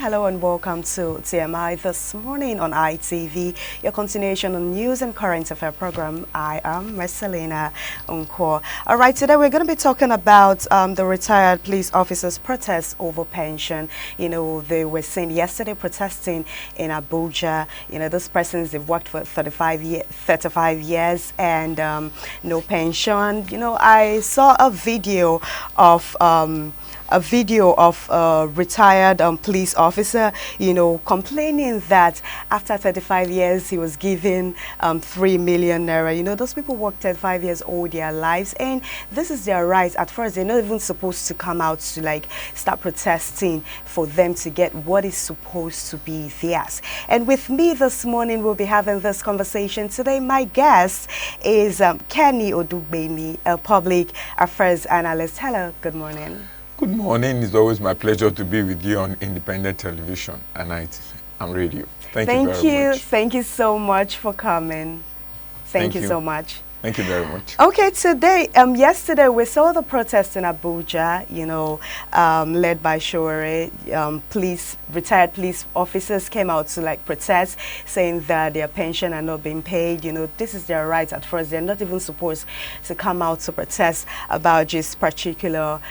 hello and welcome to TMI this morning on ITV, your continuation on news and current affair program. I am Marcelina Unko. All right, today we're going to be talking about the retired police officers' protest over pension. You know, they were seen yesterday protesting in Abuja. You know, those persons, they've worked for 35 years and no pension. You know, I saw a video of a retired police officer, you know, complaining that after 35 years he was given 3 million naira. You know, those people worked 35 years all their lives, and this is their right. At first, they're not even supposed to come out to like start protesting for them to get what is supposed to be theirs. And with me this morning, we'll be having this conversation today. My guest is Kenny Odugbemi, a public affairs analyst. Hello, good morning. Good morning. It's always my pleasure to be with you on independent television and radio. Thank you very much. Thank you so much for coming. Thank you so much. Thank you very much. Okay, today, yesterday we saw the protest in Abuja, you know, led by Shore. Retired police officers came out to like protest, saying that their pension are not being paid. You know, this is their right. At first, they're not even supposed to come out to protest about just particular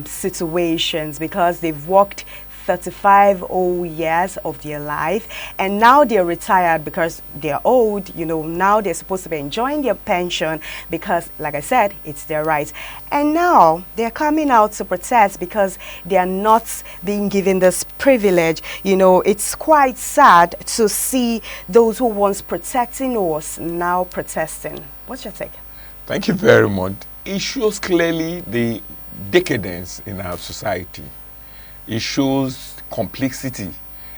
situations because they've worked 35 whole years of their life, and now they're retired because they're old. You know, now they're supposed to be enjoying their pension because, like I said, it's their right. And now they're coming out to protest because they are not being given this privilege. You know, it's quite sad to see those who once protecting us now protesting. What's your take? Thank you very much. It shows clearly the decadence in our society. It shows complexity.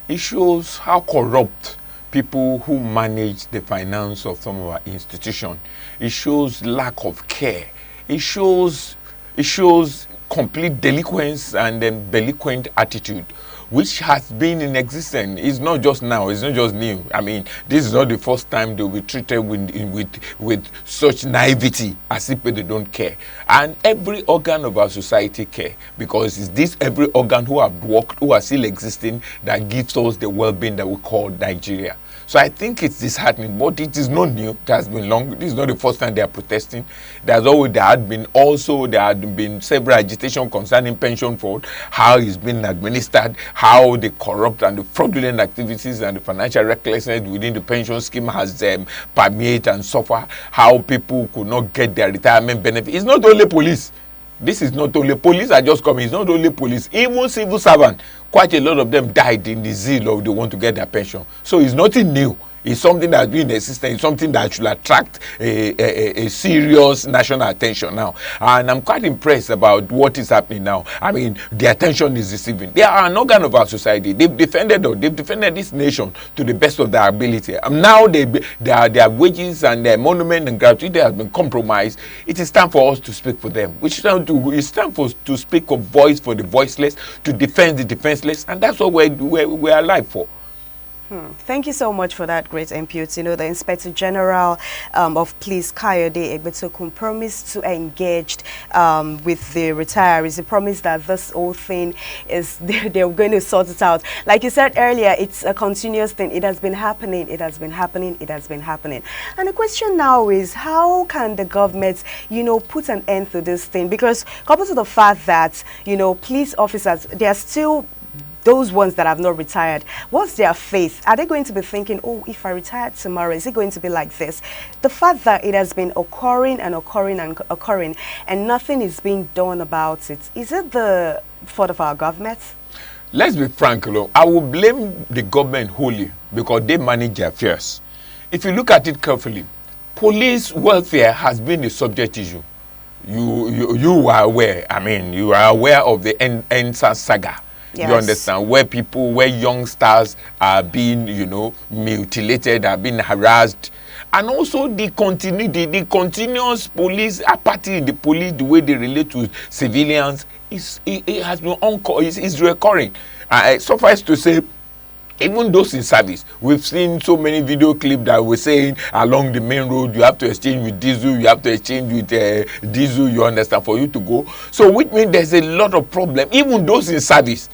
It shows how corrupt people who manage the finance of some of our institutions. It shows lack of care. It shows complete delinquence and delinquent attitude, which has been in existence. It's not just now, it's not just new. I mean, this is not the first time they'll be treated with such naivety as if they don't care. And every organ of our society care, because it's this every organ who have worked, who are still existing, that gives us the well-being that we call Nigeria. So I think it's disheartening, but it is not new. It has been long. This is not the first time they are protesting. There had been several agitation concerning pension fraud, how it's been administered, how the corrupt and the fraudulent activities and the financial recklessness within the pension scheme has permeated and suffer, how people could not get their retirement benefit. It's not only police. This is not only police are just coming. It's not only police. Even civil servants, quite a lot of them died in the zeal of they want to get their pension. So it's nothing new. It's something that's been in existence. It's something that should attract a serious national attention now. And I'm quite impressed about what is happening now. I mean, the attention is receiving. They are an organ of our society. They've defended this nation to the best of their ability. And now their wages and their monument and gratuity has been compromised. It is time for us to speak for them. It's time to speak of voice for the voiceless, to defend the defenseless, and that's what we're alive for. Thank you so much for that great input. You know, the Inspector General of Police, Kayode Egbetokun, promised to engage with the retirees. He promised that this whole thing is they're going to sort it out. Like you said earlier, it's a continuous thing. It has been happening. It has been happening. It has been happening. And the question now is, how can the government, you know, put an end to this thing? Because coupled to the fact that, you know, police officers, they are still those ones that have not retired. What's their faith? Are they going to be thinking, oh, if I retire tomorrow, is it going to be like this? The fact that it has been occurring and occurring and occurring and nothing is being done about it, is it the fault of our government? Let's be frank, I will blame the government wholly because they manage their affairs. If you look at it carefully, police welfare has been a subject issue. You are aware, I mean, you are aware of the NSA saga. Yes. You understand, where youngsters are being, you know, mutilated, are being harassed, and also the continuous police apathy in the police, the way they relate to civilians, it has been is recurring. Suffice to say, even those in service, we've seen so many video clips that were saying along the main road, you have to exchange with diesel, you have to exchange with diesel, you understand, for you to go. So which means there's a lot of problem, even those in service.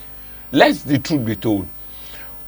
Let the truth be told.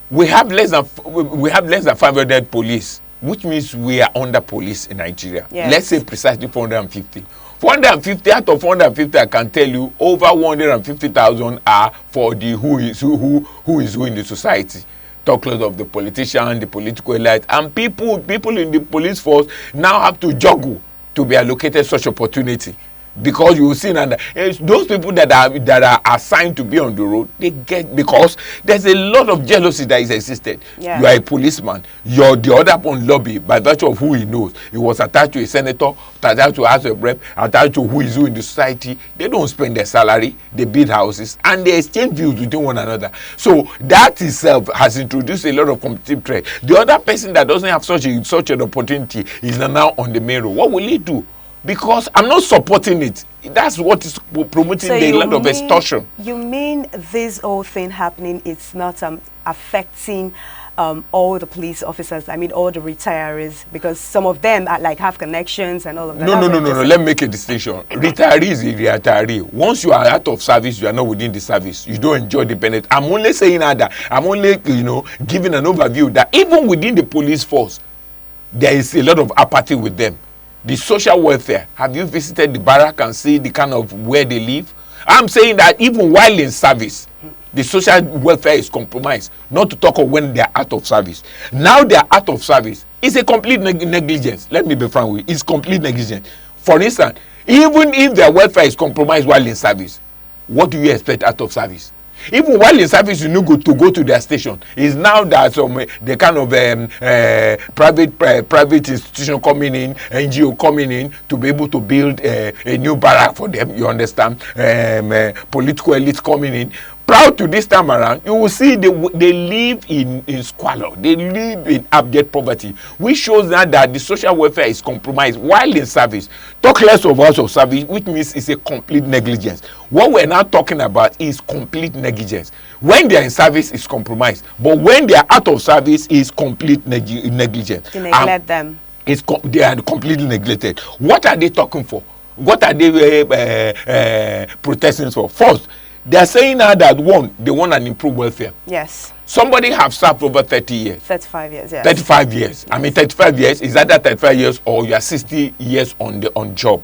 we have less than 500 police, which means we are under police in Nigeria. Yes. Let's say precisely 450. 450 out of 450, I can tell you over 150,000 are for the who is who in the society. Talk less of the politician, the political elite, and people in the police force now have to juggle to be allocated such opportunity. Because you will see that those people that are assigned to be on the road, they get, because there's a lot of jealousy that is existed. Yeah. You are a policeman, you're the other one lobby by virtue of who he knows. He was attached to a senator, attached to House of Rep, attached to who is who in the society. They don't spend their salary, they build houses, and they exchange views between one another. So that itself has introduced a lot of competitive threat. The other person that doesn't have such an opportunity is now on the main road. What will he do? Because I'm not supporting it. That's what is promoting the land of extortion. You mean this whole thing happening, it's not affecting all the police officers, I mean all the retirees, because some of them are, like, have connections and all of that? No. Let me make a distinction. Retiree is a retiree. Once you are out of service, you are not within the service. You don't enjoy the benefit. I'm only saying that. I'm only, giving an overview that even within the police force, there is a lot of apathy with them. The social welfare. Have you visited the barrack and see the kind of where they live? I'm saying that even while in service, the social welfare is compromised. Not to talk of when they are out of service. Now they are out of service. It's a complete negligence. Let me be frank with you. It's complete negligence. For instance, even if their welfare is compromised while in service, what do you expect out of service? Even while in service, you know, to go to their station. It's now that the kind of private institution coming in, NGO coming in to be able to build a new barrack for them. You understand? Political elites coming in. Proud to this time around, you will see they live in squalor. They live in abject poverty, which shows that the social welfare is compromised while in service. Talk less of us of service, which means it's a complete negligence. What we're now talking about is complete negligence. When they're in service, it's compromised. But when they're out of service, it's complete negligence. You neglect them. They are completely neglected. What are they talking for? What are they protesting for? First, they are saying now that they want an improved welfare. Yes. Somebody have served over 30 years. 35 years, yes. 35 years. Yes. I mean, 35 years is either 35 years or you are 60 years on job.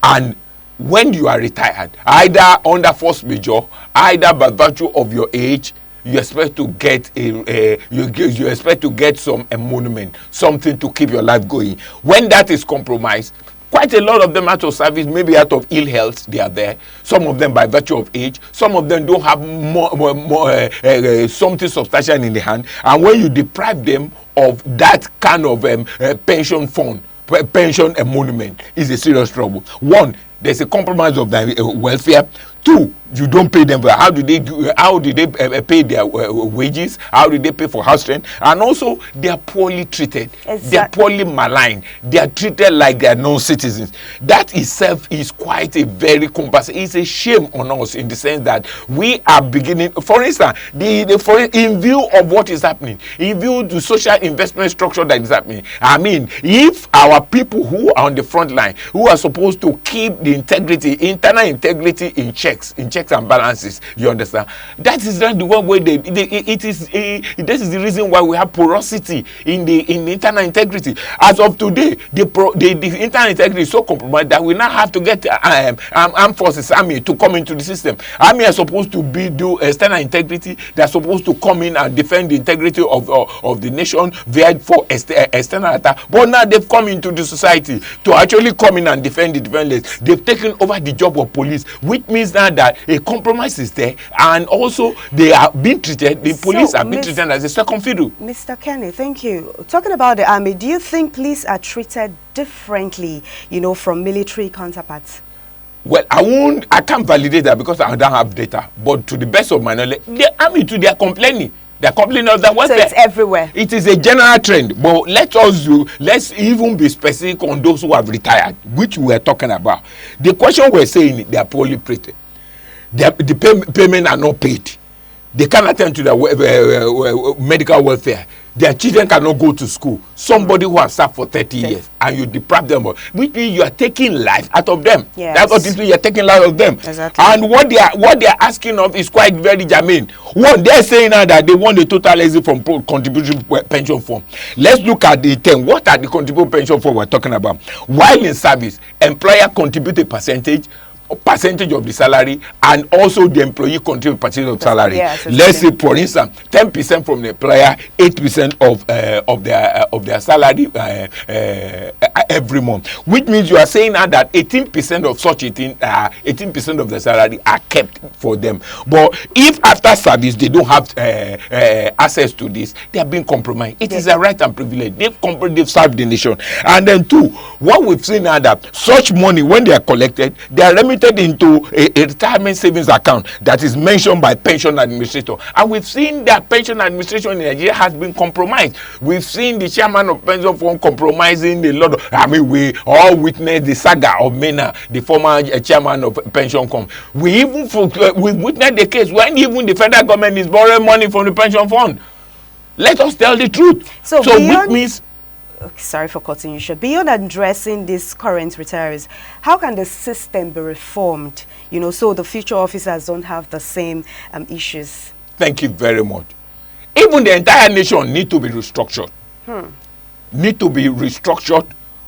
And when you are retired, either under force majeure, either by virtue of your age, you expect to get you expect to get some emolument, something to keep your life going. When that is compromised, quite a lot of them out of service, maybe out of ill health, they are there. Some of them by virtue of age. Some of them don't have something substantial in the hand. And when you deprive them of that kind of pension fund, pension emolument, is a serious trouble. One, there's a compromise of their welfare. Two, you don't pay them. How do they pay their wages? How do they pay for house rent? And also, they are poorly treated. Exactly. They are poorly maligned. They are treated like they are non-citizens. That itself is quite a very compassion. It's a shame on us in the sense that we are beginning. For instance, in view of what is happening, in view of the social investment structure that is happening, I mean, if our people who are on the front line, who are supposed to keep the internal integrity in checks and balances, you understand, that is not the one way this is the reason why we have porosity in the internal integrity. As of today, the internal integrity is so compromised that we now have to get armed forces, army, to come into the system. Army are supposed to do external integrity. They are supposed to come in and defend the integrity of the nation via for external attack. But now they've come into the society to actually come in and defend the defenders. They've taken over the job of police, which means that a compromise is there, and also they are being treated, the police are being treated as a second fiddle. Mr. Kenny, thank you. Talking about the army, do you think police are treated differently, from military counterparts? Well, I can't validate that because I don't have data, but to the best of my knowledge, the army too, they are complaining. They're complaining of that welfare. So it's everywhere. It is a general trend. But let's even be specific on those who have retired, which we are talking about. The question we're saying, they are poorly treated. The payment are not paid. They can't attend to their medical welfare. Their children cannot go to school. Somebody who has served for 30 years, and you deprive them of, which means you are taking life out of them. Yes. That's what it means. You are taking life out of them. Exactly. And what they are asking of is quite very germane. One, they're saying now that they want a total exit from contributory pension fund. Let's look at the term. What are the contributory pension fund we're talking about? While in service, employer contribute a percentage of the salary, and also the employee contribute percentage of salary. Yes, let's say, for instance, 10% from the employer, 8% of their salary every month, which means you are saying now that 18% of such 18% of the salary are kept for them. But if after service they don't have access to this, they are being compromised. It is a right and privilege. They've served the nation. And then two, what we've seen now that such money, when they are collected, they are remitted into a retirement savings account that is mentioned by pension administrator. And we've seen that pension administration in Nigeria has been compromised. We've seen the chairman of pension fund compromising a lot of, I mean, we all witnessed the saga of Mena, the former chairman of pension fund. We witnessed the case when even the federal government is borrowing money from the pension fund. Let us tell the truth. So which means, sorry for cutting you short. Beyond addressing these current retirees, how can the system be reformed, so the future officers don't have the same issues? Thank you very much. Even the entire nation need to be restructured. Need to be restructured.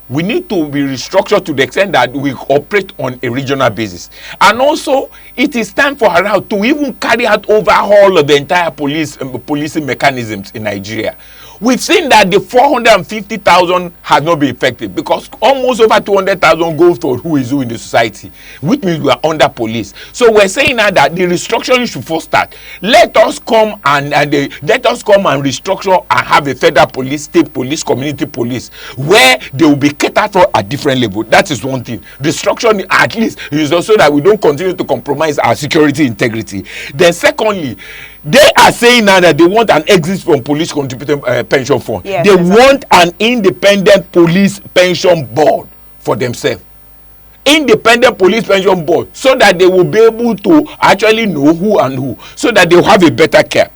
We need to be restructured to the extent that we operate on a regional basis. And also, it is time for her to even carry out overhaul of the entire policing mechanisms in Nigeria. We've seen that the 450,000 has not been effective because almost over 200,000 goes to who is who in the society, which means we are under police. So we're saying now that the restructuring should first start. Let us come and restructure and have a federal police, state police, community police, where they will be catered for at different levels. That is one thing. Restructuring, at least, is also that we don't continue to compromise our security integrity. Then secondly, they are saying now that they want an exit from police contributing pension fund. Yes, they want an independent police pension board for themselves. Independent police pension board, so that they will be able to actually know who and who, so that they will have a better care.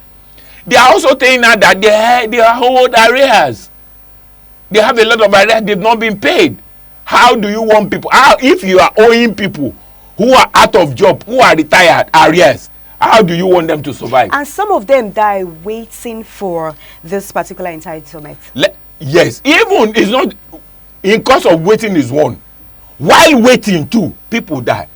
They are also saying now that they are hold arrears. They have a lot of arrears, they've not been paid. How do you want people? If you are owing people who are out of job, who are retired, arrears, how do you want them to survive? And some of them die waiting for this particular entitlement. Yes, even it's not in course of waiting is one. While waiting too, people die.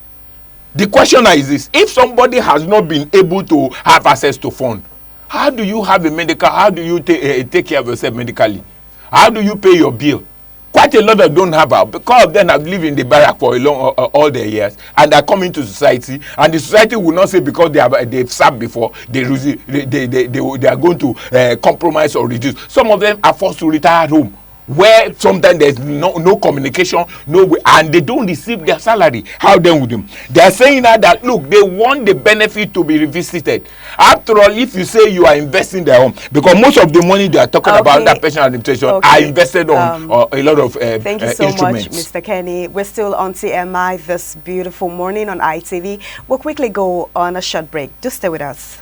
The question is this: if somebody has not been able to have access to fund, how do you have a medical? How do you take care of yourself medically? How do you pay your bill? Quite a lot of don't have out because of them have lived in the barrack for all their years, and are coming to society, and the society will not say because they've served before they are going to compromise or reduce. Some of them are forced to retire at home, where sometimes there's no communication, no way, and they don't receive their salary. How then would them? They are saying now that look, they want the benefit to be revisited. After all, if you say you are investing their home, because most of the money they are talking about that pension administration are invested on a lot of thank you so much, Mr. Kenny. We're still on TMI this beautiful morning on ITV. We'll quickly go on a short break. Just stay with us.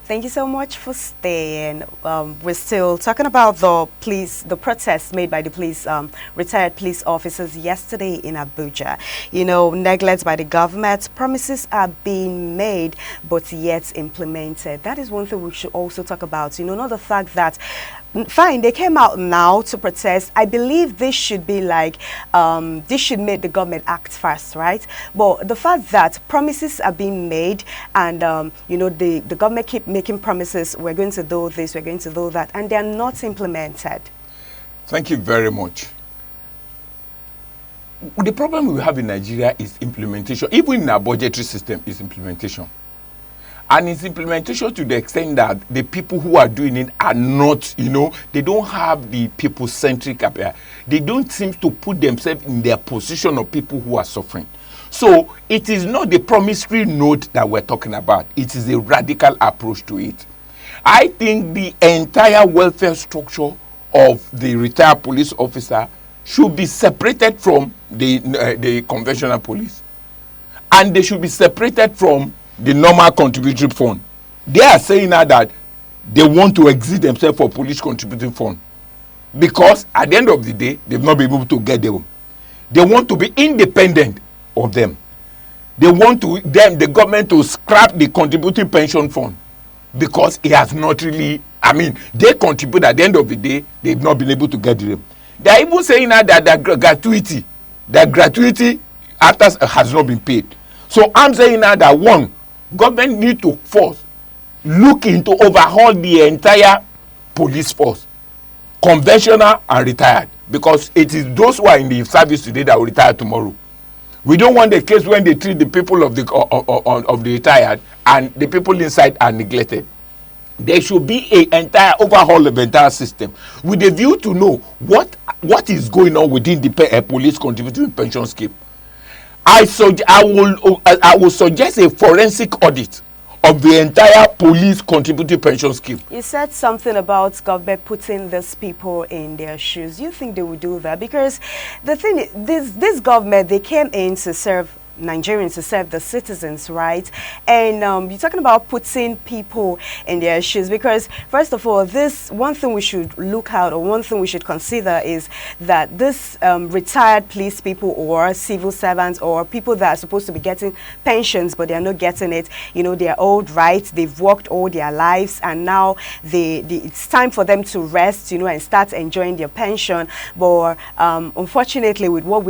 Thank you so much for staying. We're still talking about the protests made by the retired police officers yesterday in Abuja. Neglect by the government, promises are being made, but yet implemented. That is one thing we should also talk about. Not the fact that, fine, they came out now to protest. I believe this should be like, this should make the government act fast, right? But the fact that promises are being made and, the government keep making promises, we're going to do this, we're going to do that, and they're not implemented. Thank you very much. The problem we have in Nigeria is implementation. Even in our budgetary system is implementation. And it's implementation to the extent that the people who are doing it are not, they don't have the people-centric approach. They don't seem to put themselves in their position of people who are suffering. So it is not the promissory note that we're talking about. It is a radical approach to it. I think the entire welfare structure of the retired police officer should be separated from the conventional police. And they should be separated from the normal contributory fund. They are saying now that they want to exit themselves for police contributing fund, because at the end of the day, they've not been able to get them. They want to be independent of them. They want the government to scrap the contributing pension fund, because it has not really, I mean, they contribute. At the end of the day, they've not been able to get them. They are even saying now that the gratuity after has not been paid. So I'm saying now that one, government need to first look into overhaul the entire police force, conventional and retired, because it is those who are in the service today that will retire tomorrow. We don't want the case when they treat the people of the retired and the people inside are neglected. There should be an entire overhaul of the entire system with a view to know what is going on within the police contributing pension scheme. I will suggest a forensic audit of the entire police contributing pension scheme. You said something about government putting these people in their shoes. You think they will do that? Because the thing is, this government, they came in to serve Nigerians, to serve the citizens, right? And you're talking about putting people in their shoes, because first of all, this one thing we should look out, or one thing we should consider, is that this retired police people or civil servants or people that are supposed to be getting pensions but they are not getting it, you know, they're old, right? They've worked all their lives, and now it's time for them to rest, you know, and start enjoying their pension. But unfortunately, with what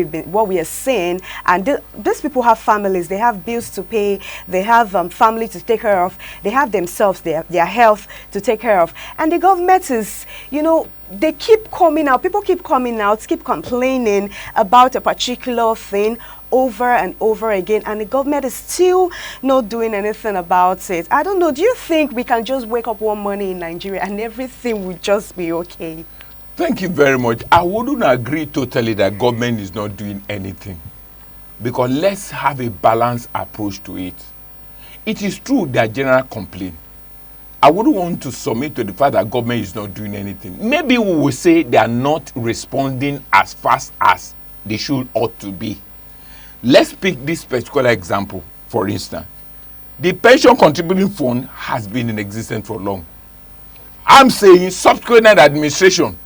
we are seeing, and these people have families, they have bills to pay, they have family to take care of, they have themselves, their health to take care of, and the government is, you know, they keep coming out, people keep coming out, keep complaining about a particular thing over and over again, and the government is still not doing anything about it. I don't know, do you think we can just wake up one morning in Nigeria and everything will just be okay? Thank you very much. I wouldn't agree totally that government is not doing anything, because let's have a balanced approach to it. It is true that general complaint. I wouldn't want to submit to the fact that government is not doing anything. Maybe we will say they are not responding as fast as they should ought to be. Let's pick this particular example, for instance. The pension contributing fund has been in existence for long. I'm saying subsequent administration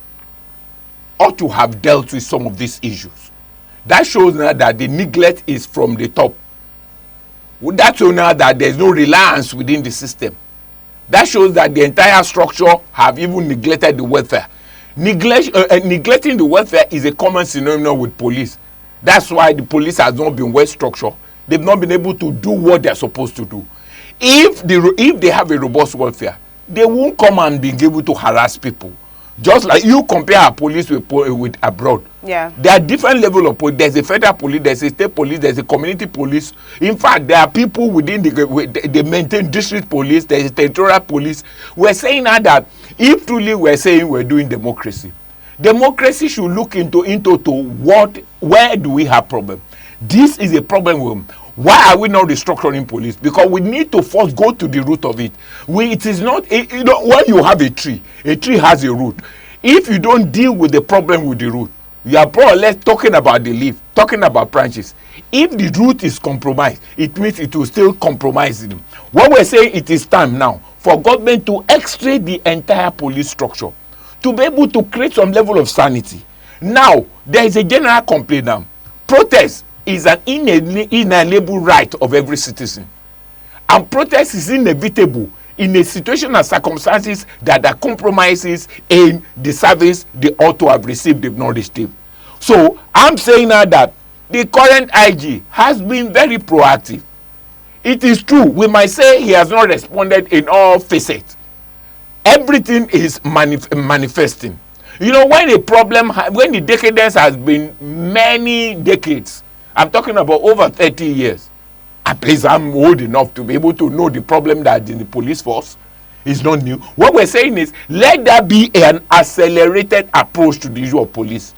ought to have dealt with some of these issues. That shows now that the neglect is from the top. That shows now that there's no reliance within the system. That shows that the entire structure have even neglected the welfare. Neglecting the welfare is a common phenomenon with police. That's why the police has not been well structured. They've not been able to do what they're supposed to do. If they have a robust welfare, they won't come and be able to harass people. Just like you compare our police with abroad. Yeah. There are different levels of police. There's a federal police, there's a state police, there's a community police. In fact, there are people within they maintain district police, there's a territorial police. We're saying now that if truly we're saying we're doing democracy should look into where do we have problem? This is a problem with. Why are we not restructuring police? Because we need to first go to the root of it. It is not, you know, when you have a tree has a root. If you don't deal with the problem with the root, you are more or less talking about the leaf, talking about branches. If the root is compromised, it means it will still compromise them. What we're saying, it is time now for government to extract the entire police structure, to be able to create some level of sanity. Now, there is a general complaint now. Protest is an inalienable right of every citizen. And protest is inevitable in a situation and circumstances that are compromises in the service they ought to have received, they've not received. So I'm saying now that the current IG has been very proactive. It is true, we might say he has not responded in all facets. Everything is manifesting. You know, when the decadence has been many decades, I'm talking about over 30 years. At least I'm old enough to be able to know the problem that in the police force is not new. What we're saying is, let there be an accelerated approach to the issue of police.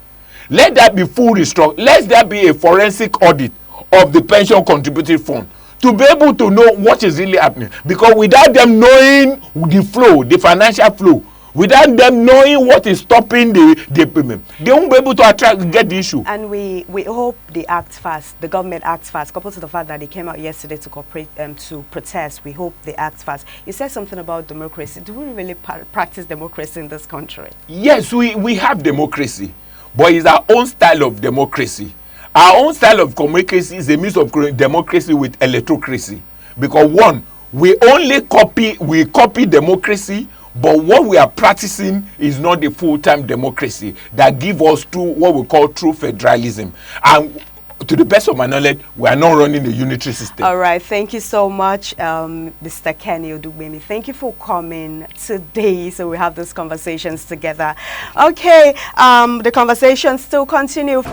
Let that be full restructuring. Let there be a forensic audit of the pension contributing fund to be able to know what is really happening. Because without them knowing the flow, the financial flow, without them knowing what is stopping the payment. They won't be able to get the issue. And we hope they act fast. The government acts fast. Coupled to the fact that they came out yesterday to cooperate to protest, we hope they act fast. You said something about democracy. Do we really practice democracy in this country? Yes, we have democracy, but it's our own style of democracy. Our own style of democracy is a mix of democracy with electrocracy. Because one, we copy democracy, but what we are practicing is not the full-time democracy that give us what we call true federalism. And to the best of my knowledge, we are not running a unitary system. All right, thank you so much, Mr. Kenny Odugbemi. Thank you for coming today, so we have these conversations together. Okay, the conversation still continue.